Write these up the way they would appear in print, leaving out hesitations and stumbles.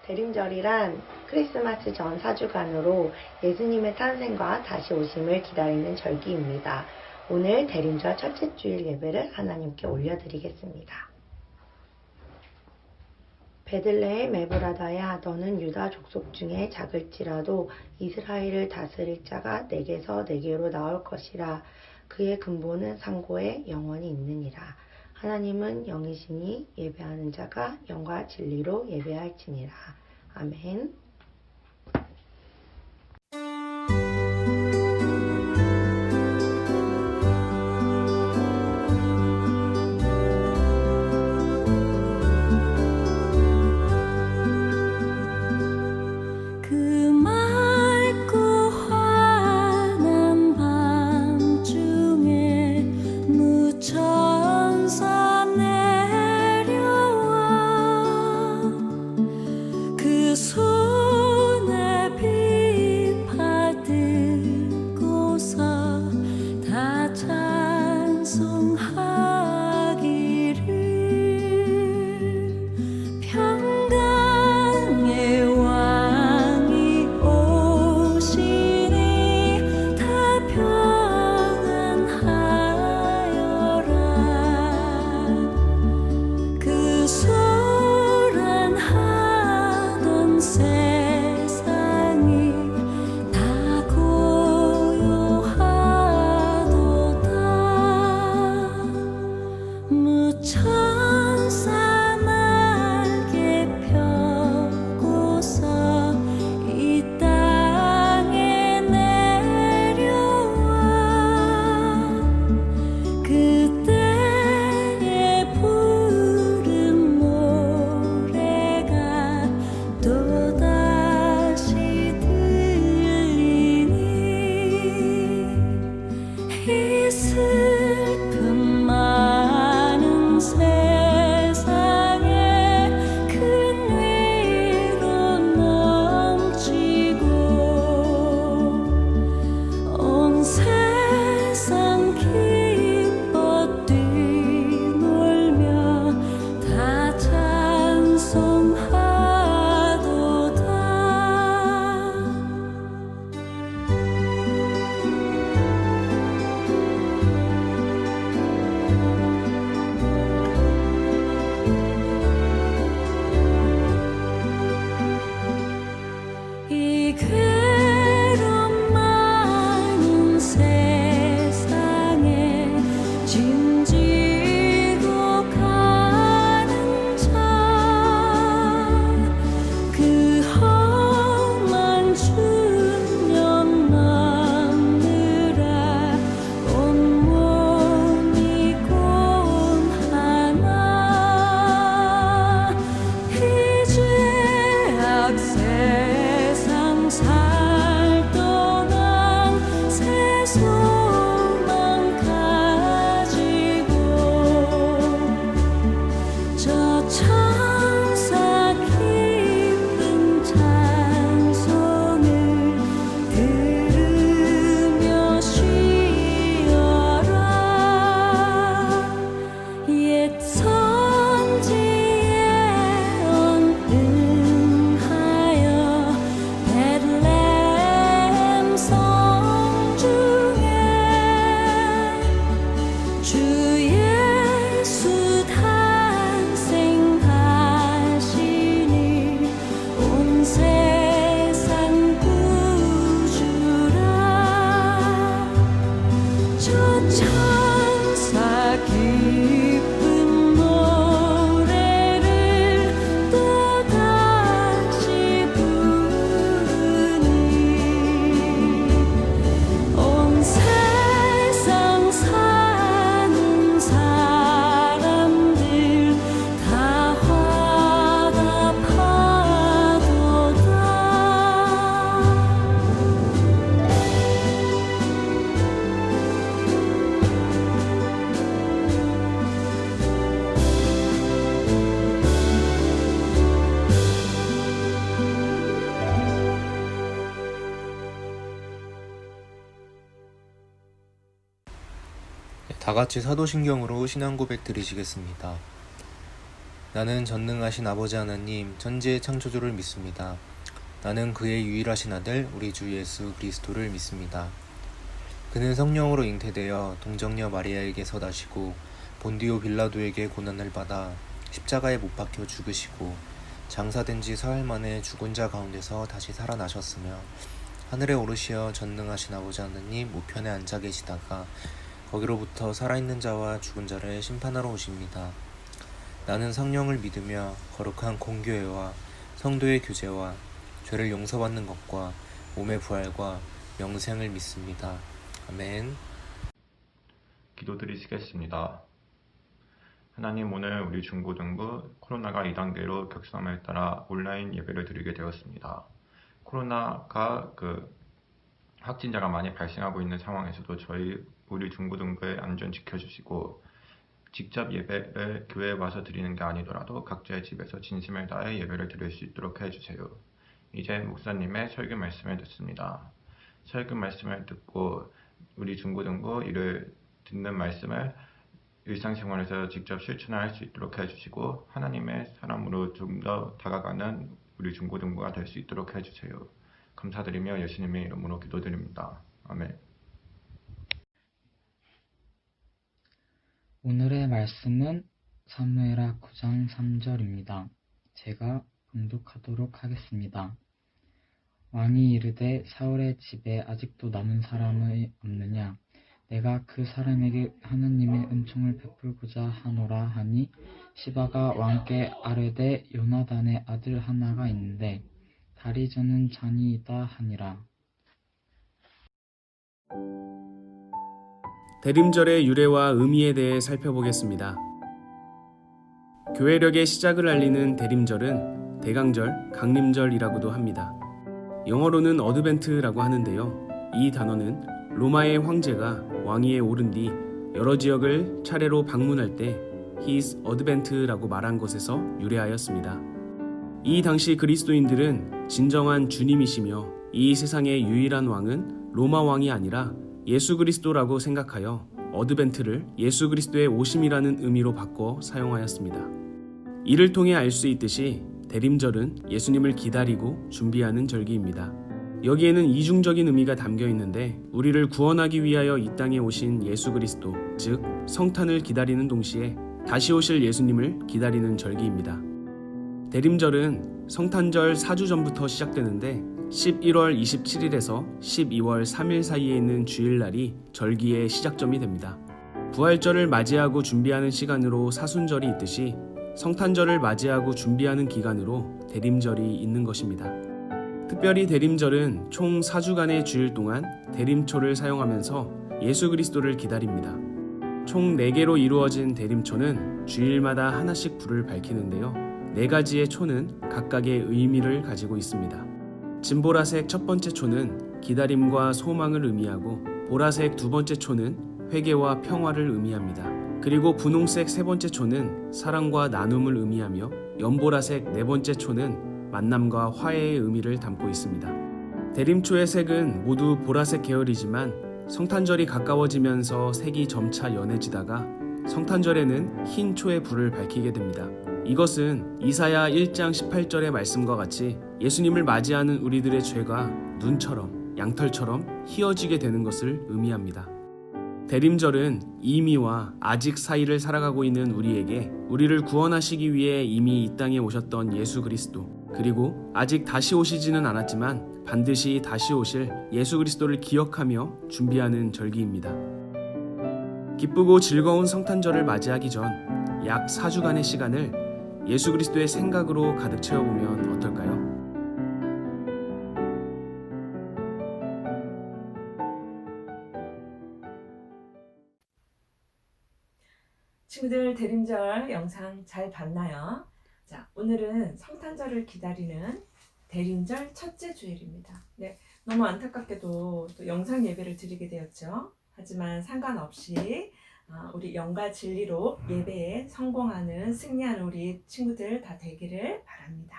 대림절이란 크리스마스 전 4주간으로 예수님의 탄생과 다시 오심을 기다리는 절기입니다. 오늘 대림절 첫째 주일 예배를 하나님께 올려드리겠습니다. 베들레헴 에브라다야, 너는 유다 족속 중에 작을지라도 이스라엘을 다스릴 자가 내게서 내게로 나올 것이라. 그의 근본은 상고에 영원히 있느니라. 하나님은 영이시니 예배하는 자가 영과 진리로 예배할지니라. 아멘. 다 같이 사도신경으로 신앙 고백 드리시겠습니다. 나는 전능하신 아버지 하나님, 천지의 창조주를 믿습니다. 나는 그의 유일하신 아들, 우리 주 예수 그리스도를 믿습니다. 그는 성령으로 잉태되어 동정녀 마리아에게서 나시고 본디오 빌라도에게 고난을 받아 십자가에 못 박혀 죽으시고 장사된 지 사흘 만에 죽은 자 가운데서 다시 살아나셨으며 하늘에 오르시어 전능하신 아버지 하나님 우편에 앉아 계시다가 거기로부터 살아있는 자와 죽은 자를 심판하러 오십니다. 나는 성령을 믿으며 거룩한 공교회와 성도의 교제와 죄를 용서받는 것과 몸의 부활과 영생을 믿습니다. 아멘. 기도드리시겠습니다. 하나님, 오늘 우리 중고등부 코로나가 2단계로 격상함에 따라 온라인 예배를 드리게 되었습니다. 코로나가 확진자가 많이 발생하고 있는 상황에서도 우리 중고등부의 안전 지켜주시고 직접 예배를 교회에 와서 드리는 게 아니더라도 각자의 집에서 진심을 다해 예배를 드릴 수 있도록 해주세요. 이제 목사님의 설교 말씀을 듣습니다. 설교 말씀을 듣고 우리 중고등부 이를 듣는 말씀을 일상생활에서 직접 실천할 수 있도록 해주시고 하나님의 사람으로 좀 더 다가가는 우리 중고등부가 될 수 있도록 해주세요. 감사드리며 예수님의 이름으로 기도드립니다. 아멘. 오늘의 말씀은 사무엘하 9장 3절입니다. 제가 봉독하도록 하겠습니다. 왕이 이르되 사울의 집에 아직도 남은 사람이 없느냐? 내가 그 사람에게 하느님의 은총을 베풀고자 하노라 하니 시바가 왕께 아뢰되 요나단의 아들 하나가 있는데 다리 저는 잔이이다 하니라. 대림절의 유래와 의미에 대해 살펴보겠습니다. 교회력의 시작을 알리는 대림절은 대강절, 강림절이라고도 합니다. 영어로는 어드벤트라고 하는데요. 이 단어는 로마의 황제가 왕위에 오른 뒤 여러 지역을 차례로 방문할 때 His Advent라고 말한 것에서 유래하였습니다. 이 당시 그리스도인들은 진정한 주님이시며 이 세상의 유일한 왕은 로마 왕이 아니라 예수 그리스도라고 생각하여 어드벤트를 예수 그리스도의 오심이라는 의미로 바꿔 사용하였습니다. 이를 통해 알 수 있듯이 대림절은 예수님을 기다리고 준비하는 절기입니다. 여기에는 이중적인 의미가 담겨 있는데 우리를 구원하기 위하여 이 땅에 오신 예수 그리스도, 즉 성탄을 기다리는 동시에 다시 오실 예수님을 기다리는 절기입니다. 대림절은 성탄절 4주 전부터 시작되는데 11월 27일에서 12월 3일 사이에 있는 주일날이 절기의 시작점이 됩니다. 부활절을 맞이하고 준비하는 시간으로 사순절이 있듯이 성탄절을 맞이하고 준비하는 기간으로 대림절이 있는 것입니다. 특별히 대림절은 총 4주간의 주일 동안 대림초를 사용하면서 예수 그리스도를 기다립니다. 총 4개로 이루어진 대림초는 주일마다 하나씩 불을 밝히는데요. 4가지의 초는 각각의 의미를 가지고 있습니다. 진보라색 첫 번째 초는 기다림과 소망을 의미하고 보라색 두 번째 초는 회개와 평화를 의미합니다. 그리고 분홍색 세 번째 초는 사랑과 나눔을 의미하며 연보라색 네 번째 초는 만남과 화해의 의미를 담고 있습니다. 대림초의 색은 모두 보라색 계열이지만 성탄절이 가까워지면서 색이 점차 연해지다가 성탄절에는 흰 초의 불을 밝히게 됩니다. 이것은 이사야 1장 18절의 말씀과 같이 예수님을 맞이하는 우리들의 죄가 눈처럼 양털처럼 희어지게 되는 것을 의미합니다. 대림절은 이미와 아직 사이를 살아가고 있는 우리에게 우리를 구원하시기 위해 이미 이 땅에 오셨던 예수 그리스도, 그리고 아직 다시 오시지는 않았지만 반드시 다시 오실 예수 그리스도를 기억하며 준비하는 절기입니다. 기쁘고 즐거운 성탄절을 맞이하기 전 약 4주간의 시간을 예수 그리스도의 생각으로 가득 채워보면 어떨까요? 친구들, 대림절 영상 잘 봤나요? 자, 오늘은 성탄절을 기다리는 대림절 첫째 주일입니다. 네, 너무 안타깝게도 또 영상 예배를 드리게 되었죠. 하지만 상관없이 우리 영과 진리로 예배에 성공하는 승리하는 우리 친구들 다 되기를 바랍니다.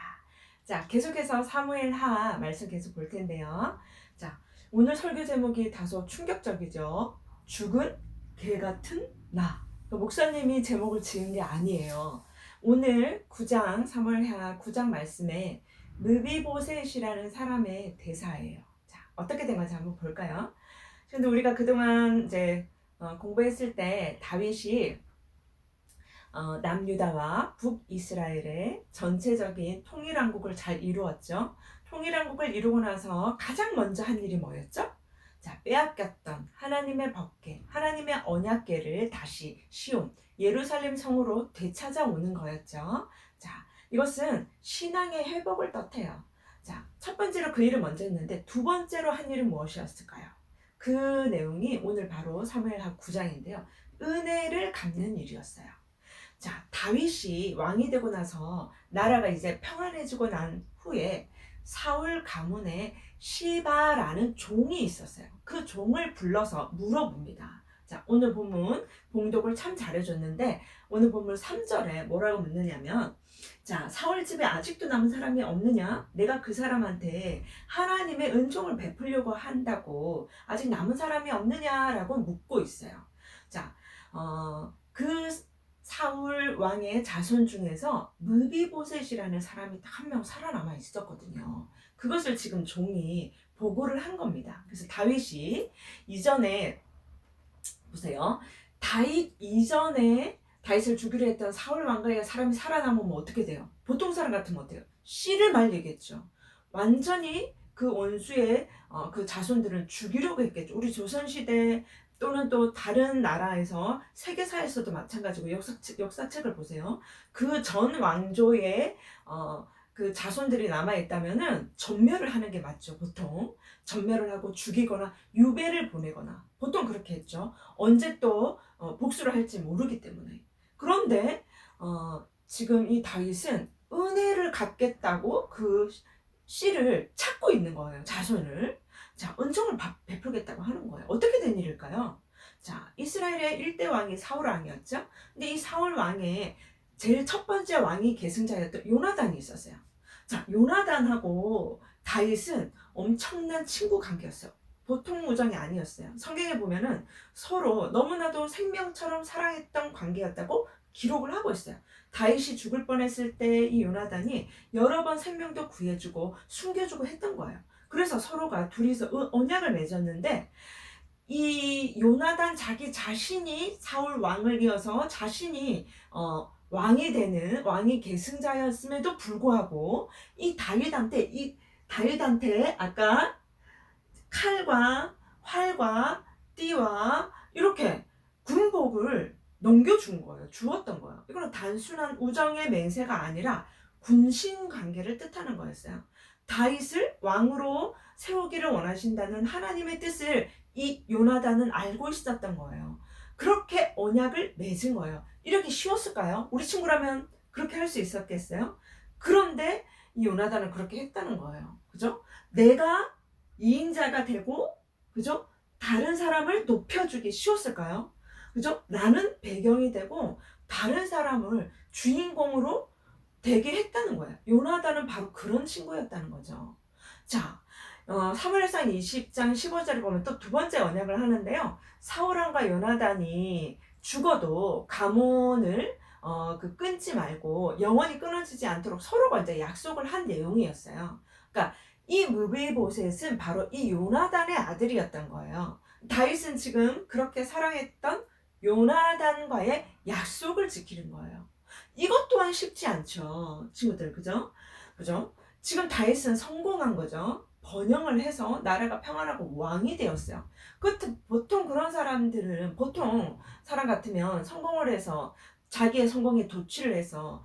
자, 계속해서 사무엘하 말씀 계속 볼 텐데요. 자, 오늘 설교 제목이 다소 충격적이죠. 죽은 개 같은 나. 목사님이 제목을 지은 게 아니에요. 오늘 9장 사무엘하 9장 말씀에 므비보셋이라는 사람의 대사예요. 자, 어떻게 된 건지 한번 볼까요? 근데 우리가 그동안 이제 공부했을 때 다윗이 남유다와 북이스라엘의 전체적인 통일왕국을 잘 이루었죠. 통일왕국을 이루고 나서 가장 먼저 한 일이 뭐였죠? 자, 빼앗겼던 하나님의 법궤, 하나님의 언약궤를 다시 시온, 예루살렘 성으로 되찾아오는 거였죠. 자, 이것은 신앙의 회복을 뜻해요. 자, 첫 번째로 그 일을 먼저 했는데 두 번째로 한 일은 무엇이었을까요? 그 내용이 오늘 바로 사무엘하 9장인데요. 은혜를 갚는 일이었어요. 자, 다윗이 왕이 되고 나서 나라가 이제 평안해지고 난 후에 사울 가문에 시바라는 종이 있었어요. 그 종을 불러서 물어봅니다. 자, 오늘 본문 봉독을 참 잘해줬는데 오늘 본문 3절에 뭐라고 묻느냐면, 자, 사울 집에 아직도 남은 사람이 없느냐? 내가 그 사람한테 하나님의 은총을 베풀려고 한다고 아직 남은 사람이 없느냐라고 묻고 있어요. 자, 그 사울 왕의 자손 중에서 므비보셋이라는 사람이 딱 한 명 살아남아 있었거든요. 그것을 지금 종이 보고를 한 겁니다. 그래서 다윗이 이전에 보세요. 다윗 이전에 다윗을 죽이려 했던 사울 왕가의 사람이 살아남으면 어떻게 돼요? 보통 사람 같으면 어때요? 씨를 말리겠죠. 완전히 그 원수의 그 자손들은 죽이려고 했겠죠. 우리 조선시대 또는 또 다른 나라에서 세계사에서도 마찬가지고 역사책을 보세요. 그 전 왕조의 그 자손들이 남아있다면은 전멸을 하는 게 맞죠. 보통 전멸을 하고 죽이거나 유배를 보내거나 보통 그렇게 했죠. 언제 또 복수를 할지 모르기 때문에. 그런데 지금 이 다윗은 은혜를 갚겠다고 그 씨를 찾고 있는 거예요. 자손을. 자, 은총을 베풀겠다고 하는 거예요. 어떻게 된 일일까요? 자, 이스라엘의 1대 왕이 사울 왕이었죠. 근데 이 사울 왕의 제일 첫 번째 왕이 계승자였던 요나단이 있었어요. 자, 요나단하고 다윗은 엄청난 친구 관계였어요. 보통 우정이 아니었어요. 성경에 보면은 서로 너무나도 생명처럼 사랑했던 관계였다고 기록을 하고 있어요. 다윗이 죽을 뻔했을 때 이 요나단이 여러 번 생명도 구해주고 숨겨주고 했던 거예요. 그래서 서로가 둘이서 언약을 맺었는데 이 요나단 자기 자신이 사울 왕을 이어서 자신이 왕이 되는 왕이 계승자였음에도 불구하고 이 다윗한테 아까 칼과 활과 띠와 이렇게 군복을 넘겨준 거예요. 주었던 거예요. 이거는 단순한 우정의 맹세가 아니라 군신 관계를 뜻하는 거였어요. 다윗을 왕으로 세우기를 원하신다는 하나님의 뜻을 이 요나단은 알고 있었던 거예요. 그렇게 언약을 맺은 거예요. 이렇게 쉬웠을까요? 우리 친구라면 그렇게 할 수 있었겠어요? 그런데 이 요나단은 그렇게 했다는 거예요. 그죠? 내가 이인자가 되고, 그죠? 다른 사람을 높여주기 쉬웠을까요? 그죠? 나는 배경이 되고 다른 사람을 주인공으로 되게 했다는 거예요. 요나단은 바로 그런 친구였다는 거죠. 자, 사무엘상 20장 15절을 보면 또 두 번째 언약을 하는데요. 사울왕과 요나단이 죽어도 가문을 끊지 말고 영원히 끊어지지 않도록 서로가 이제 약속을 한 내용이었어요. 그러니까 이 므비보셋은 바로 이 요나단의 아들이었던 거예요. 다윗은 지금 그렇게 사랑했던 요나단과의 약속을 지키는 거예요. 이것 또한 쉽지 않죠, 친구들. 그죠? 지금 다윗은 성공한 거죠. 번영을 해서 나라가 평안하고 왕이 되었어요. 보통 그런 사람들은, 보통 사람 같으면 성공을 해서 자기의 성공에 도취를 해서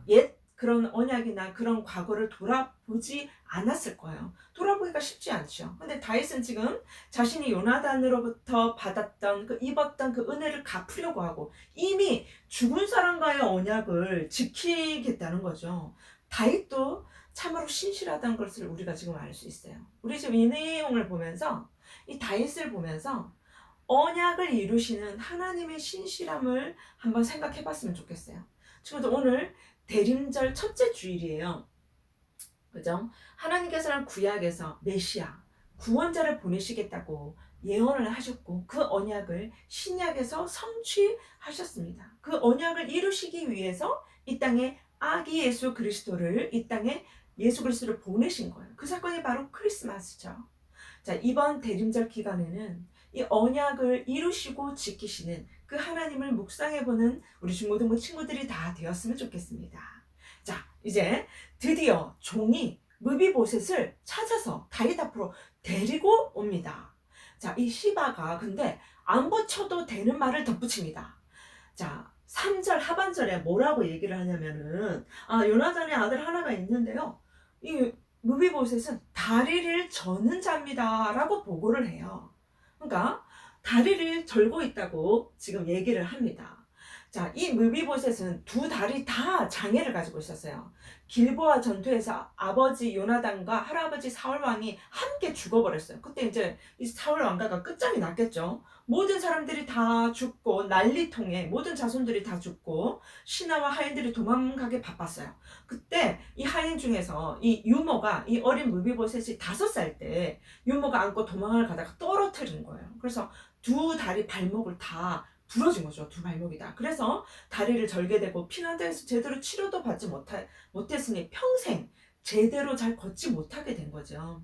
옛 그런 언약이나 그런 과거를 돌아보지 않았을 거예요. 돌아보기가 쉽지 않죠. 근데 다윗은 지금 자신이 요나단으로부터 받았던 입었던 그 은혜를 갚으려고 하고 이미 죽은 사람과의 언약을 지키겠다는 거죠. 다윗도 참으로 신실하다는 것을 우리가 지금 알 수 있어요. 우리 지금 이 내용을 보면서, 이 다윗을 보면서 언약을 이루시는 하나님의 신실함을 한번 생각해 봤으면 좋겠어요. 친구들, 오늘 대림절 첫째 주일이에요. 그죠? 하나님께서는 구약에서 메시아, 구원자를 보내시겠다고 예언을 하셨고 그 언약을 신약에서 성취하셨습니다. 그 언약을 이루시기 위해서 이 땅에 아기 예수 그리스도를 이 땅에 예수 그리스도를 보내신 거예요. 그 사건이 바로 크리스마스죠. 자, 이번 대림절 기간에는 이 언약을 이루시고 지키시는 그 하나님을 묵상해보는 우리 중고등부 친구들이 다 되었으면 좋겠습니다. 자, 이제 드디어 종이 무비보셋을 찾아서 다윗 앞으로 데리고 옵니다. 자, 이 시바가 근데 안 붙여도 되는 말을 덧붙입니다. 자, 3절 하반절에 뭐라고 얘기를 하냐면은, 요나단의 아들 하나가 있는데요. 이 무비보셋은 다리를 저는 자입니다 라고 보고를 해요. 그러니까 다리를 절고 있다고 지금 얘기를 합니다. 자, 이 무비보셋은 두 다리 다 장애를 가지고 있었어요. 길보아 전투에서 아버지 요나단과 할아버지 사울 왕이 함께 죽어버렸어요. 그때 이제 이 사울 왕가가 끝장이 났겠죠. 모든 사람들이 다 죽고 난리통에 모든 자손들이 다 죽고 신하와 하인들이 도망가게 바빴어요. 그때 이 하인 중에서 이 유모가 이 어린 무비보셋이 5살 때 유모가 안고 도망을 가다가 떨어뜨린 거예요. 그래서 두 다리 발목을 다 부러진 거죠. 두 발목이 다. 그래서 다리를 절게 되고 피난처에서 제대로 치료도 받지 못했으니 평생 제대로 잘 걷지 못하게 된 거죠.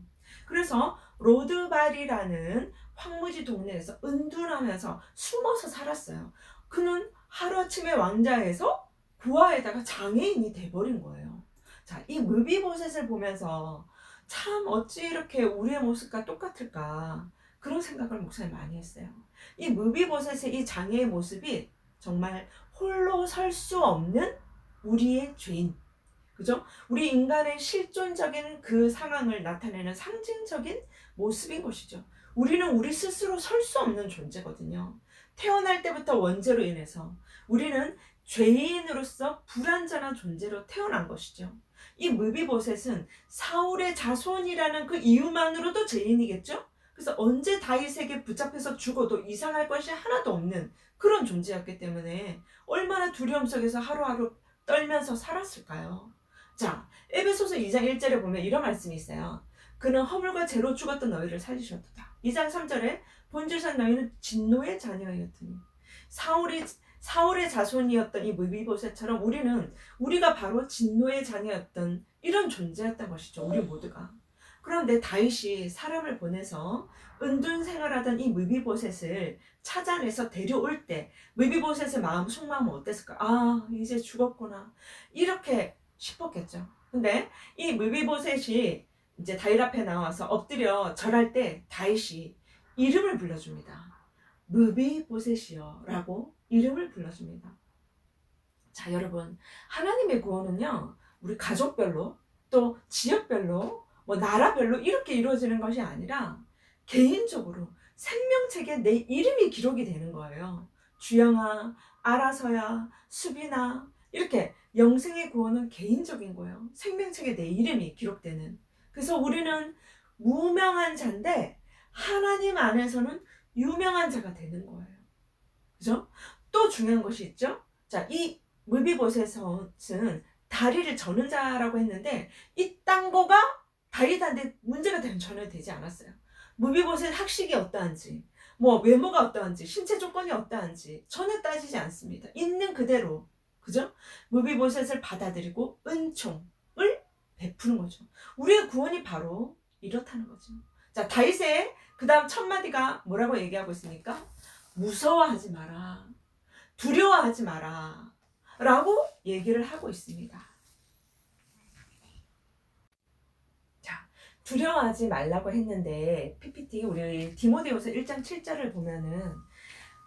그래서 로드발이라는 황무지 동네에서 은둔하면서 숨어서 살았어요. 그는 하루아침에 왕자에서 부하에다가 장애인이 돼버린 거예요. 자, 이 무비보셋을 보면서 참 어찌 이렇게 우리의 모습과 똑같을까 그런 생각을 목사님 많이 했어요. 이 무비보셋의 이 장애의 모습이 정말 홀로 설 수 없는 우리의 죄인, 그죠? 우리 인간의 실존적인 그 상황을 나타내는 상징적인 모습인 것이죠. 우리는 우리 스스로 설 수 없는 존재거든요. 태어날 때부터 원죄로 인해서 우리는 죄인으로서 불완전한 존재로 태어난 것이죠. 이 무비보셋은 사울의 자손이라는 그 이유만으로도 죄인이겠죠? 그래서 언제 다윗에게 붙잡혀서 죽어도 이상할 것이 하나도 없는 그런 존재였기 때문에 얼마나 두려움 속에서 하루하루 떨면서 살았을까요? 자, 에베소서 2장 1절에 보면 이런 말씀이 있어요. 그는 허물과 죄로 죽었던 너희를 살리셨도다. 2장 3절에 본질상 너희는 진노의 자녀였더니 사울의 자손이었던 이 무비보셋처럼 우리가 바로 진노의 자녀였던 이런 존재였던 것이죠. 우리 모두가. 그런데 다윗이 사람을 보내서 은둔 생활하던 이 무비보셋을 찾아내서 데려올 때 무비보셋의 마음 속마음은 어땠을까? 이제 죽었구나 이렇게 싶었겠죠. 근데 이 무비보셋이 이제 다윗 앞에 나와서 엎드려 절할 때 다윗이 이름을 불러줍니다. 무비보셋이여 라고 이름을 불러줍니다. 자, 여러분, 하나님의 구원은요 우리 가족별로 또 지역별로 나라별로 이렇게 이루어지는 것이 아니라 개인적으로 생명책에 내 이름이 기록이 되는 거예요. 주영아, 알아서야, 수빈아 이렇게 영생의 구원은 개인적인 거예요. 생명책에 내 이름이 기록되는. 그래서 우리는 무명한 자인데 하나님 안에서는 유명한 자가 되는 거예요. 그죠? 또 중요한 것이 있죠. 자, 이 무비보셋은 다리를 저는 자라고 했는데 이딴 거가 다윗한테 문제가 전혀 되지 않았어요. 무비보셋 학식이 어떠한지, 외모가 어떠한지, 신체 조건이 어떠한지 전혀 따지지 않습니다. 있는 그대로, 그죠? 무비보셋을 받아들이고 은총을 베푸는 거죠. 우리의 구원이 바로 이렇다는 거죠. 자, 다윗의 그 다음 첫 마디가 뭐라고 얘기하고 있습니까? 무서워하지 마라, 두려워하지 마라 라고 얘기를 하고 있습니다. 두려워하지 말라고 했는데 PPT 우리 디모데후서 1장 7절을 보면은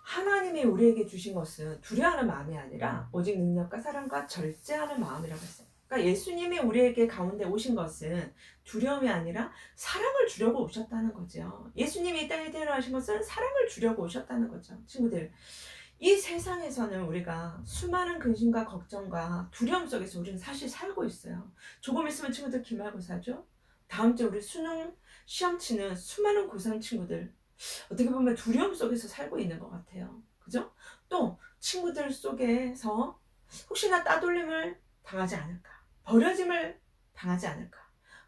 하나님이 우리에게 주신 것은 두려워하는 마음이 아니라 오직 능력과 사랑과 절제하는 마음이라고 했어요. 그러니까 예수님이 우리에게 가운데 오신 것은 두려움이 아니라 사랑을 주려고 오셨다는 거죠. 예수님이 이 땅에 태어나신 것은 사랑을 주려고 오셨다는 거죠. 친구들, 이 세상에서는 우리가 수많은 근심과 걱정과 두려움 속에서 우리는 사실 살고 있어요. 조금 있으면 친구들 기말고사죠. 다음 주에 우리 수능 시험 치는 수많은 고3 친구들 어떻게 보면 두려움 속에서 살고 있는 것 같아요. 그죠? 또 친구들 속에서 혹시나 따돌림을 당하지 않을까, 버려짐을 당하지 않을까,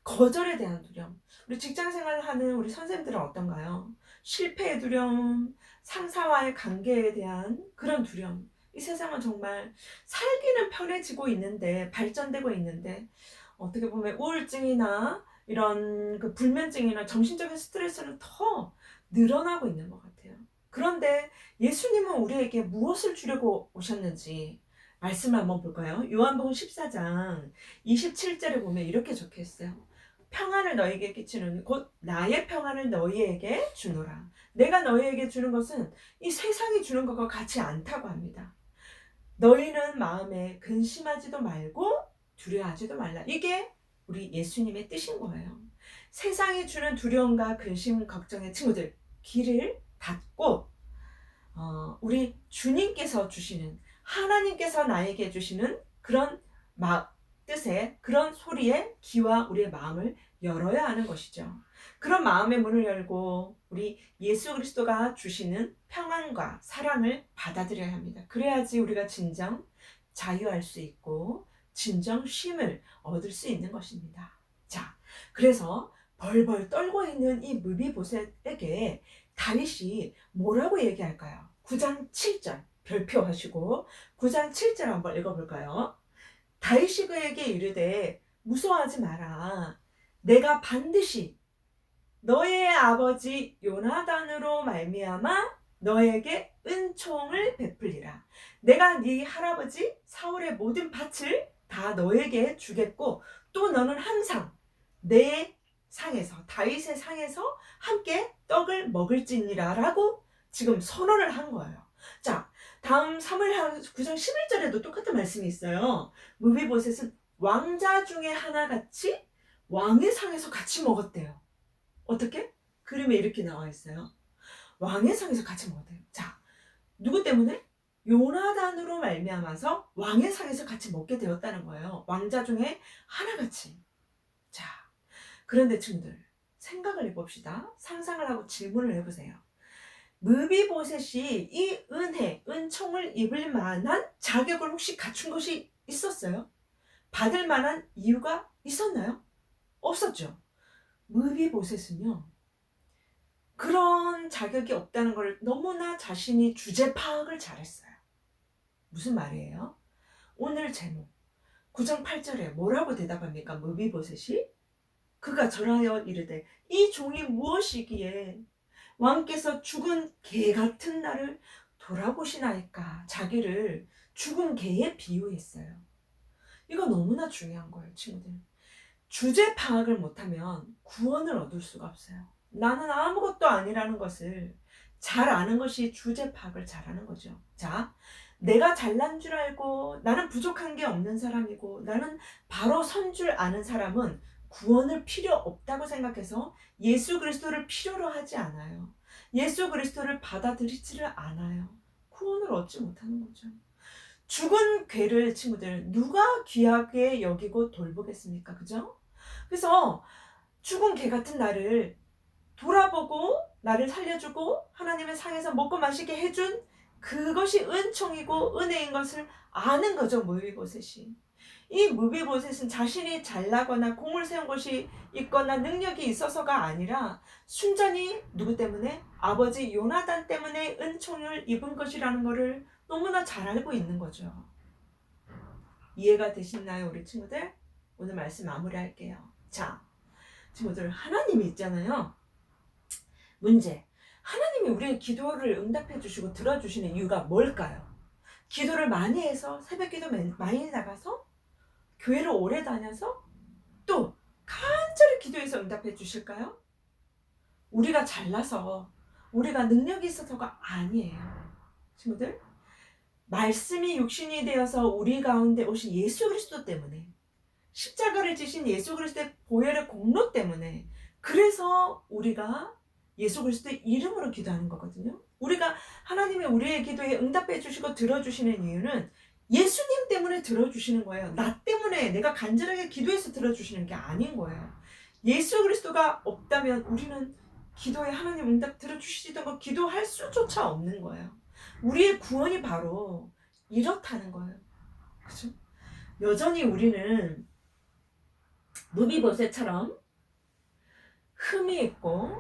거절에 대한 두려움. 우리 직장생활을 하는 우리 선생님들은 어떤가요? 실패의 두려움, 상사와의 관계에 대한 그런 두려움, 이 세상은 정말 살기는 편해지고 있는데, 발전되고 있는데, 어떻게 보면 우울증이나 이런 그 불면증이나 정신적인 스트레스는 더 늘어나고 있는 것 같아요. 그런데 예수님은 우리에게 무엇을 주려고 오셨는지 말씀을 한번 볼까요? 요한복음 14장 27절에 보면 이렇게 적혀 있어요. 평안을 너희에게 끼치는 곧 나의 평안을 너희에게 주노라. 내가 너희에게 주는 것은 이 세상이 주는 것과 같이 않다고 합니다. 너희는 마음에 근심하지도 말고 두려워하지도 말라. 이게 우리 예수님의 뜻인 거예요. 세상이 주는 두려움과 근심, 걱정의 친구들, 귀를 닫고 우리 주님께서 주시는, 하나님께서 나에게 주시는 그런 뜻에, 그런 소리에 귀와 우리의 마음을 열어야 하는 것이죠. 그런 마음의 문을 열고 우리 예수 그리스도가 주시는 평안과 사랑을 받아들여야 합니다. 그래야지 우리가 진정 자유할 수 있고 진정 쉼을 얻을 수 있는 것입니다. 자, 그래서 벌벌 떨고 있는 이 무비보셋에게 다윗이 뭐라고 얘기할까요? 9장 7절 별표하시고 9장 7절 한번 읽어볼까요? 다윗이 그에게 이르되 무서워하지 마라. 내가 반드시 너의 아버지 요나단으로 말미암아 너에게 은총을 베풀리라. 내가 네 할아버지 사울의 모든 밭을 다 너에게 주겠고 또 너는 항상 내 상에서, 다윗의 상에서 함께 떡을 먹을지니라 라고 지금 선언을 한 거예요. 자, 다음 사무엘하 9장 11절에도 똑같은 말씀이 있어요. 무비보셋은 왕자 중에 하나같이 왕의 상에서 같이 먹었대요. 어떻게? 그림에 이렇게 나와 있어요. 왕의 상에서 같이 먹었대요. 자, 누구 때문에? 요나단으로 말미암아서 왕의 상에서 같이 먹게 되었다는 거예요. 왕자 중에 하나같이. 자, 그런데 친구들 생각을 해봅시다. 상상을 하고 질문을 해보세요. 무비보셋이 이 은혜, 은총을 입을 만한 자격을 혹시 갖춘 것이 있었어요? 받을 만한 이유가 있었나요? 없었죠. 무비보셋은요, 그런 자격이 없다는 걸 너무나 자신이 주제 파악을 잘했어요. 무슨 말이에요? 오늘 제목 9장 8절에 뭐라고 대답합니까? 무비보셋이 그가 절하여 이르되 이 종이 무엇이기에 왕께서 죽은 개 같은 나를 돌아보시나이까. 자기를 죽은 개에 비유했어요. 이거 너무나 중요한 거예요, 친구들. 주제 파악을 못하면 구원을 얻을 수가 없어요. 나는 아무것도 아니라는 것을 잘 아는 것이 주제 파악을 잘하는 거죠. 자, 내가 잘난 줄 알고 나는 부족한 게 없는 사람이고 나는 바로 선 줄 아는 사람은 구원을 필요 없다고 생각해서 예수 그리스도를 필요로 하지 않아요. 예수 그리스도를 받아들이지를 않아요. 구원을 얻지 못하는 거죠. 죽은 괴를 친구들 누가 귀하게 여기고 돌보겠습니까? 그죠? 그래서 죽은 개 같은 나를 돌아보고 나를 살려주고 하나님의 상에서 먹고 마시게 해준 그것이 은총이고 은혜인 것을 아는 거죠. 무비보셋이. 이 무비보셋은 자신이 잘나거나 공을 세운 것이 있거나 능력이 있어서가 아니라 순전히 누구 때문에? 아버지 요나단 때문에 은총을 입은 것이라는 것을 너무나 잘 알고 있는 거죠. 이해가 되시나요, 우리 친구들? 오늘 말씀 마무리할게요. 자, 친구들, 하나님이 있잖아요. 문제. 하나님이 우리의 기도를 응답해 주시고 들어주시는 이유가 뭘까요? 기도를 많이 해서, 새벽 기도 많이 나가서, 교회를 오래 다녀서, 또 간절히 기도해서 응답해 주실까요? 우리가 잘나서, 우리가 능력이 있어서가 아니에요. 친구들, 말씀이 육신이 되어서 우리 가운데 오신 예수 그리스도 때문에, 십자가를 지신 예수 그리스도의 보혈의 공로 때문에, 그래서 우리가 예수 그리스도의 이름으로 기도하는 거거든요. 우리가 하나님의 우리의 기도에 응답해 주시고 들어주시는 이유는 예수님 때문에 들어주시는 거예요. 나 때문에 내가 간절하게 기도해서 들어주시는 게 아닌 거예요. 예수 그리스도가 없다면 우리는 기도에 하나님 응답 들어주시던 거 기도할 수조차 없는 거예요. 우리의 구원이 바로 이렇다는 거예요. 그죠? 여전히 우리는 무비보셋처럼 흠이 있고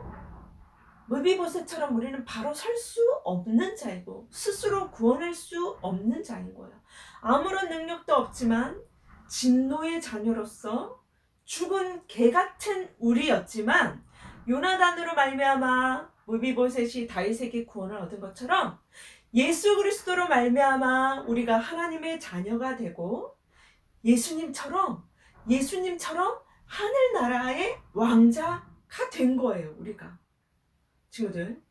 무비보셋처럼 우리는 바로 설 수 없는 자이고 스스로 구원할 수 없는 자인 거예요. 아무런 능력도 없지만 진노의 자녀로서 죽은 개 같은 우리였지만 요나단으로 말미암아 무비보셋이 다윗에게 구원을 얻은 것처럼 예수 그리스도로 말미암아 우리가 하나님의 자녀가 되고 예수님처럼 하늘나라의 왕자가 된 거예요. 우리가 친구들,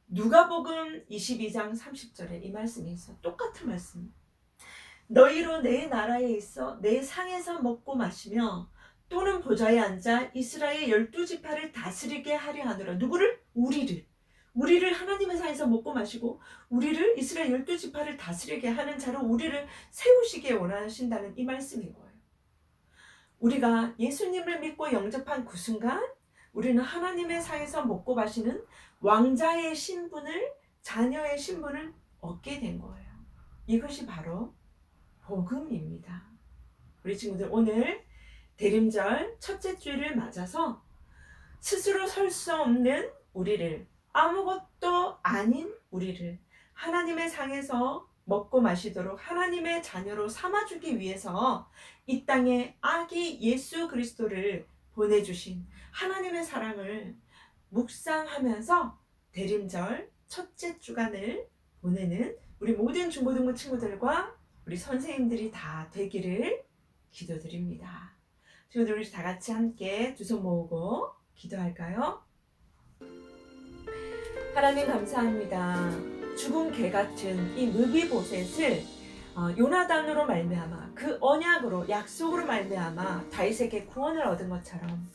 누가복음 22장 30절에 이 말씀이 있어. 똑같은 말씀. 너희로 내 나라에 있어 내 상에서 먹고 마시며 또는 보좌에 앉아 이스라엘 12지파를 다스리게 하려 하노라. 누구를? 우리를 하나님의 상에서 먹고 마시고 우리를 이스라엘 12지파를 다스리게 하는 자로 우리를 세우시기에 원하신다는 이 말씀인 거예요. 우리가 예수님을 믿고 영접한 그 순간 우리는 하나님의 상에서 먹고 마시는 왕자의 신분을, 자녀의 신분을 얻게 된 거예요. 이것이 바로 복음입니다. 우리 친구들, 오늘 대림절 첫째 주일을 맞아서 스스로 설 수 없는 우리를, 아무것도 아닌 우리를 하나님의 상에서 먹고 마시도록 하나님의 자녀로 삼아주기 위해서 이 땅에 아기 예수 그리스도를 보내주신 하나님의 사랑을 묵상하면서 대림절 첫째 주간을 보내는 우리 모든 중고등부 친구들과 우리 선생님들이 다 되기를 기도드립니다. 친구들, 우리 다 같이 함께 두 손 모으고 기도할까요? 하나님 감사합니다. 죽은 개 같은 이 무비보셋을 요나단으로 말미암아 그 언약으로, 약속으로 말미암아 다윗에게 구원을 얻은 것처럼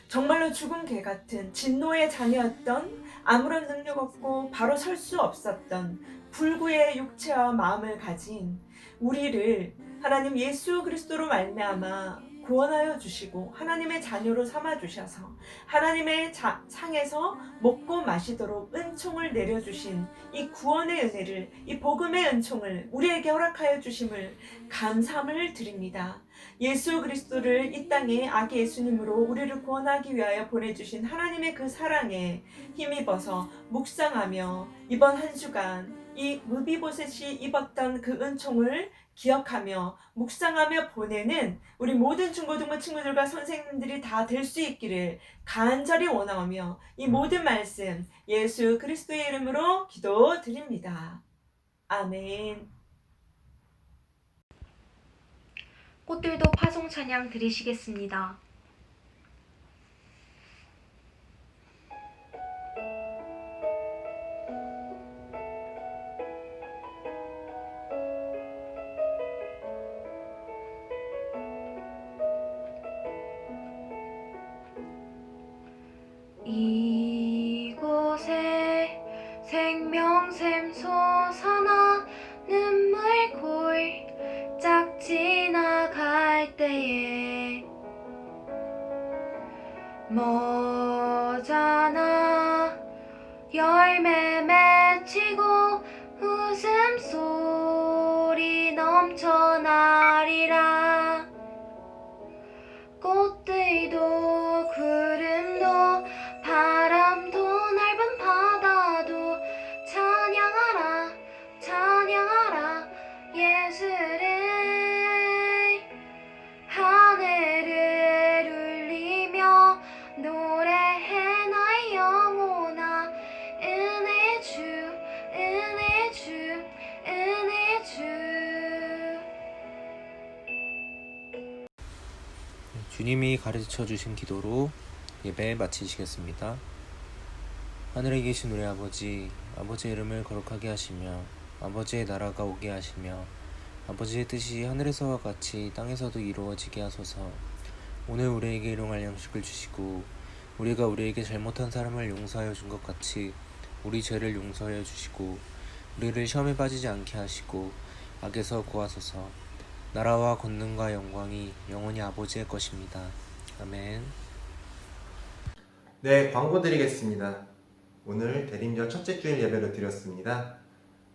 정말로 죽은 개 같은 진노의 자녀였던, 아무런 능력 없고 바로 설 수 없었던 불구의 육체와 마음을 가진 우리를 하나님 예수 그리스도로 말미암아 구원하여 주시고 하나님의 자녀로 삼아 주셔서 하나님의 상에서 먹고 마시도록 은총을 내려주신 이 구원의 은혜를, 이 복음의 은총을 우리에게 허락하여 주심을 감사함을 드립니다. 예수 그리스도를 이 땅에 아기 예수님으로 우리를 구원하기 위하여 보내주신 하나님의 그 사랑에 힘입어서 묵상하며 이번 한 주간 이 무비보셋이 입었던 그 은총을 기억하며 묵상하며 보내는 우리 모든 중고등부 친구들과 선생님들이 다 될 수 있기를 간절히 원하오며 이 모든 말씀 예수 그리스도의 이름으로 기도드립니다. 아멘. 꽃들도 파송 찬양 드리시겠습니다. 이곳에 생명샘 솟아나 눈물 골짝 지나갈 때에 머잖아 열매 맺히고 웃음소리 넘쳐나리라. 꽃들도 구름도 바람도 넓은 바다도 찬양하라 찬양하라 예수를. 하늘을 울리며 노래해 나의 영혼아 은혜 주 은혜 주 은혜 주. 주님이 가르쳐 주신 기도로 예배 마치시겠습니다. 하늘에 계신 우리 아버지, 아버지의 이름을 거룩하게 하시며 아버지의 나라가 오게 하시며 아버지의 뜻이 하늘에서와 같이 땅에서도 이루어지게 하소서. 오늘 우리에게 일용할 양식을 주시고 우리가 우리에게 잘못한 사람을 용서하여 준 것 같이 우리 죄를 용서하여 주시고 우리를 시험에 빠지지 않게 하시고 악에서 구하소서. 나라와 권능과 영광이 영원히 아버지의 것입니다. 아멘. 네, 광고 드리겠습니다. 오늘 대림절 첫째 주일 예배를 드렸습니다.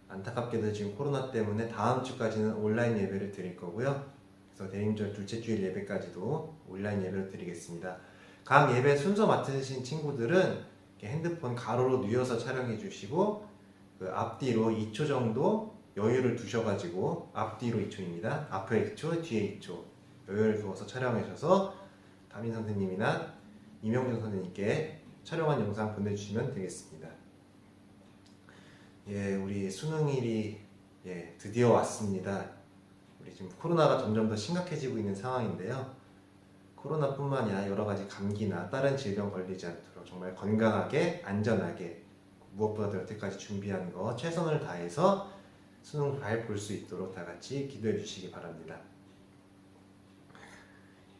안타깝게도 지금 코로나 때문에 다음 주까지는 온라인 예배를 드릴 거고요. 그래서 대림절 둘째 주일 예배까지도 온라인 예배를 드리겠습니다. 각 예배 순서 맡으신 친구들은 이렇게 핸드폰 가로로 뉘어서 촬영해 주시고 그 앞뒤로 2초 정도 여유를 두셔가지고 앞뒤로 2초입니다. 앞에 2초, 뒤에 2초 여유를 두어서 촬영하셔서 담임 선생님이나 이명준 선생님께 촬영한 영상 보내주시면 되겠습니다. 예, 우리 수능일이 드디어 왔습니다. 우리 지금 코로나가 점점 더 심각해지고 있는 상황인데요. 코로나뿐만이 아니라 여러 가지 감기나 다른 질병 걸리지 않도록 정말 건강하게 안전하게 무엇보다도 여태까지 준비한 거 최선을 다해서 수능 잘 볼 수 있도록 다 같이 기도해 주시기 바랍니다.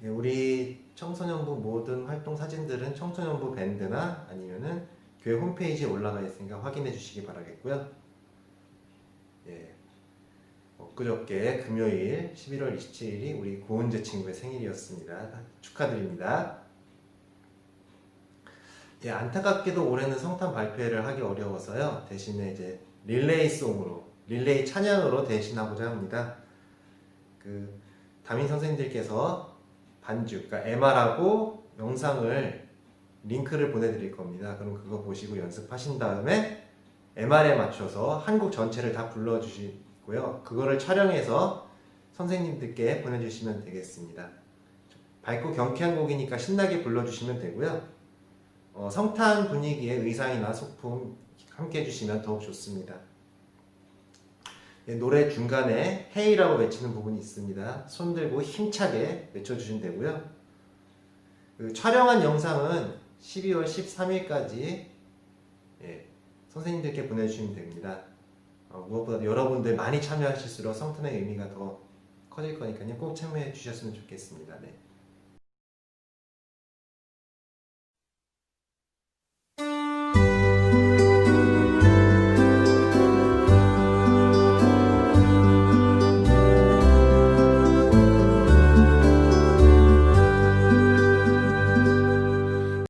예, 우리 청소년부 모든 활동 사진들은 청소년부 밴드나 아니면은 교회 홈페이지에 올라가 있으니까 확인해 주시기 바라겠고요. 예, 엊그저께 금요일 11월 27일이 우리 고은재 친구의 생일이었습니다. 축하드립니다. 예, 안타깝게도 올해는 성탄 발표회를 하기 어려워서요. 대신에 이제 릴레이 찬양으로 대신하고자 합니다. 그 담임 선생님들께서 반주, 그러니까 MR하고 영상을 링크를 보내드릴 겁니다. 그럼 그거 보시고 연습하신 다음에 MR에 맞춰서 한국 전체를 다 불러주시고요. 그거를 촬영해서 선생님들께 보내주시면 되겠습니다. 밝고 경쾌한 곡이니까 신나게 불러주시면 되고요. 성탄 분위기의 의상이나 소품 함께 해주시면 더욱 좋습니다. 예, 노래 중간에 헤이라고 외치는 부분이 있습니다. 손 들고 힘차게 외쳐주시면 되고요. 그 촬영한 영상은 12월 13일까지 선생님들께 보내주시면 됩니다. 무엇보다 여러분들 많이 참여하실수록 성탄의 의미가 더 커질 거니까요. 꼭 참여해 주셨으면 좋겠습니다. 네.